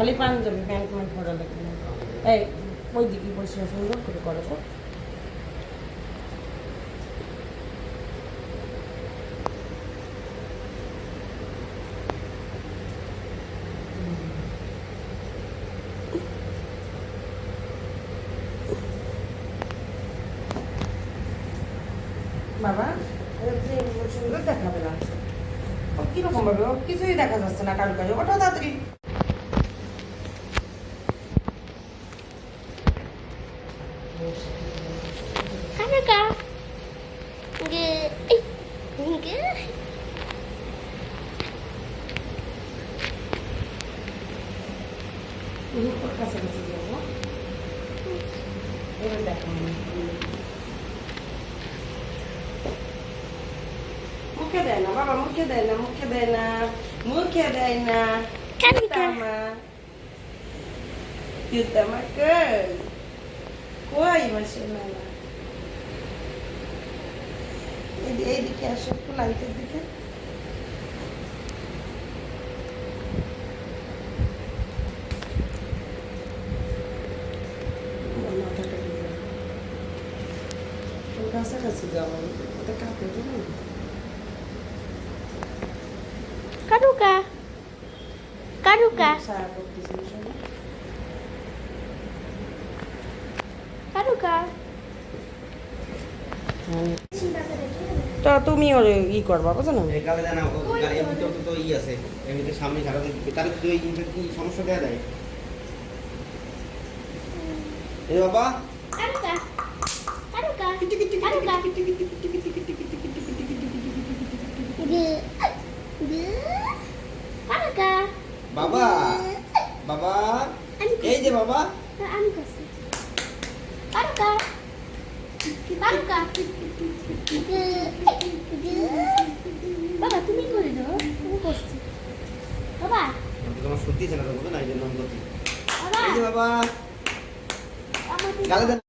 খালি panjabi pant meant পরা লাগবে না। এই ওই দিকে বসে সুন্দর করে করো তো। বাবা সুন্দর দেখাবে না, কিরকম ভাবে ও কিছুই দেখা যাচ্ছে না, কারো কাছে ওটা তাড়াতাড়ি। Kanaka. Ge. Ge. কাছাকাছি যাবো, এবার দেখো মুখে দেয় না বাবা, মুখে দেয় না, মুখে দেয় না, মুখে দেয় না। Utama. Utama ke. Koi masyaallah. এইদিকে আসো একটু লাইটের দিকে। কাছাকাছি যাবো, ওটা কাঁপে না। Karuka. Karuka. সারা করতেছি সবাই। Karuka. তো তুমি ওর ই করবা, বুঝো না? এই গালে দেয় না, ও গালে এমনিতে তো ই আছে, এমনিতে সামনে ঝাড়া তার দুই কি সমস্যা দেয়া দেয়। এই বাবা Karuka. Karuka. Karuka. Ge. Ge. Karuka. বাবা বাবা এই যে বাবা আমি করছি। Karuka. Karuka. Ge. Ge. বাবা তুমি করে দাও, তুমি করছি। বাবা তোমার সত্যি ছিল না, বুঝো না, এই জন্য আমি করছি। বাবা এই যে বাবা আমাকে গালে দেন।